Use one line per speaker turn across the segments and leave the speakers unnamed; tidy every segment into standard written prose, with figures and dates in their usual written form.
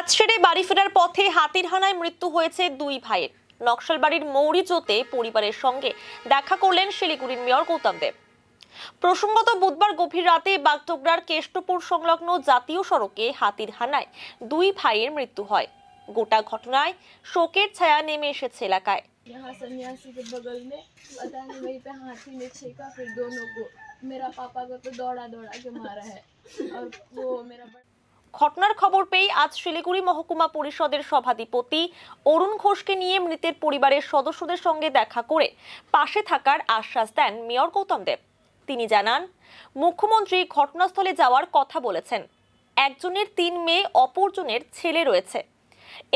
কাজ সেরে বাড়ি ফেরার পথে হাতির হানায় মৃত্যু হয়েছে দুই ভাইয়ের। নকশালবাড়ির মৌরিচোতে পরিবারের সঙ্গে দেখা করলেন শিলিগুড়ির মেয়র গৌতম দেব। প্রসঙ্গত বুধবার গভীর রাতে বাগডোগরার কেষ্টপুর সংলগ্ন জাতীয় সড়কে হাতির হানায় দুই ভাইয়ের মৃত্যু হয়। গোটা ঘটনায় শোকের ছায়া নেমে এসেছে এলাকায়।
यहाँ सन्यासी के बगल में पता नहीं वहीं पे हाथी ने छेका, फिर दोनों को, मेरा पापा को तो दौड़ा दौड़ा के मारा है और वो मेरा
ঘটনার খবর পেয়ে আজ শিলিগুড়ি মহকুমা পরিষদের সভাধিপতি অরুণ ঘোষকে নিয়ে মৃতের পরিবারের সদস্যদের সঙ্গে দেখা করে পাশে থাকার আশ্বাস দেন মেয়র গৌতম দেব। তিনি জানান, মুখ্যমন্ত্রী ঘটনাস্থলে যাওয়ার কথা বলেছেন। একজনের 3 মেয়ে, অপরজনের ছেলে রয়েছে।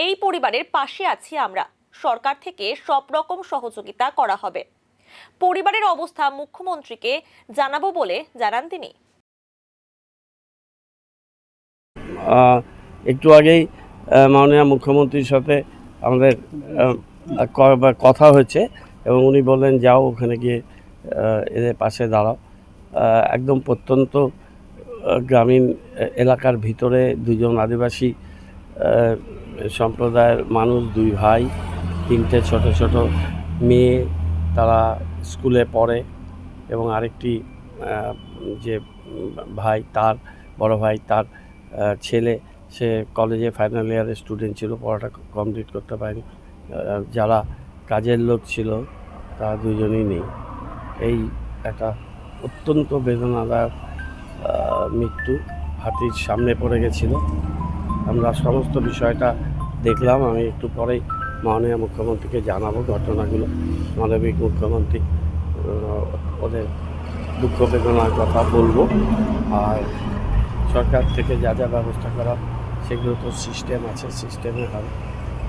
এই পরিবারের পাশে আছি আমরা। সরকার থেকে সব রকম সহযোগিতা করা হবে। পরিবারের অবস্থা মুখ্যমন্ত্রীকে জানাবো বলে জানান তিনি।
একটু আগেই মাননীয় মুখ্যমন্ত্রীর সাথে আমাদের কথা হয়েছে এবং উনি বললেন যাও ওখানে গিয়ে এদের পাশে দাঁড়াও। একদম প্রত্যন্ত গ্রামীণ এলাকার ভিতরে দুজন আদিবাসী সম্প্রদায়ের মানুষ, দুই ভাই, 3টে ছোট ছোট মেয়ে, তারা স্কুলে পড়ে এবং আরেকটি যে ভাই, তার বড় ভাই, তার ছেলে, সে কলেজে ফাইনাল ইয়ারের স্টুডেন্ট ছিল, পড়াটা কমপ্লিট করতে পারেনি। যারা কাজের লোক ছিল তারা দুজনেই নেই। এই একটা অত্যন্ত বেদনাদায়ক মৃত্যু হাতির সামনে পড়ে গেছিল। আমরা সমস্ত বিষয়টা দেখলাম। আমি একটু পরেই মাননীয় মুখ্যমন্ত্রীকে জানাবো ঘটনাগুলো। মানবিক মুখ্যমন্ত্রী ওদের দুঃখ বেদনার কথা বলবো, আর সরকার থেকে যা যা ব্যবস্থা করা সেগুলো তো সিস্টেম আছে, সিস্টেমে হবে।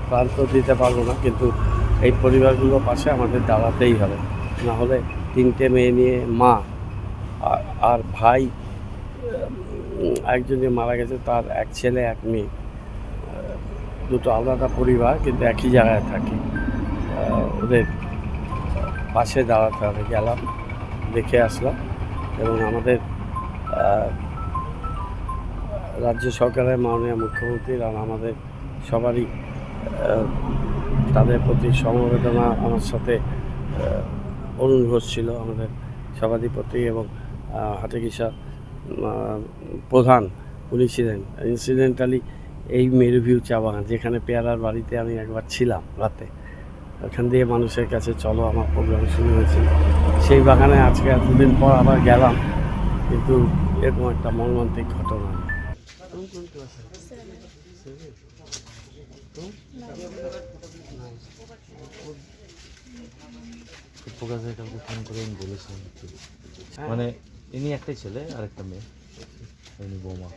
প্রাণ তো দিতে পারবো না, কিন্তু এই পরিবারগুলোর পাশে আমাদের দাঁড়াতেই হবে। না হলে 3টে মেয়ে নিয়ে মা আর ভাই, একজন যে মারা গেছে তার এক ছেলে এক মেয়ে, দুটো আলাদা পরিবার কিন্তু একই জায়গায় থাকে। ওদের পাশে দাঁড়াতে হবে। গেলাম, দেখে আসলাম এবং আমাদের রাজ্য সরকারের মাননীয় মুখ্যমন্ত্রীর আর আমাদের সবারই তাদের প্রতি সমবেদনা। আমার সাথে অরুণ ঘোষ ছিল, আমাদের সভাধিপতি, এবং হাটিকিসা প্রধান উনি ছিলেন। ইনসিডেন্টালি এই মেরুভিউ চা বাগান, যেখানে পেয়ারার বাড়িতে আমি একবার ছিলাম রাতে, ওখান দিয়ে মানুষের কাছে চলো আমার প্রোগ্রাম শুরু হয়েছিল। সেই বাগানে আজকে এতদিন পর আবার গেলাম, কিন্তু এরকম একটা মর্মান্তিক ঘটনা।
কালকে ফোন করে আমি বলেছিলাম, মানে ইনি একটাই ছেলে আর একটা মেয়ে, ইনি বৌমা।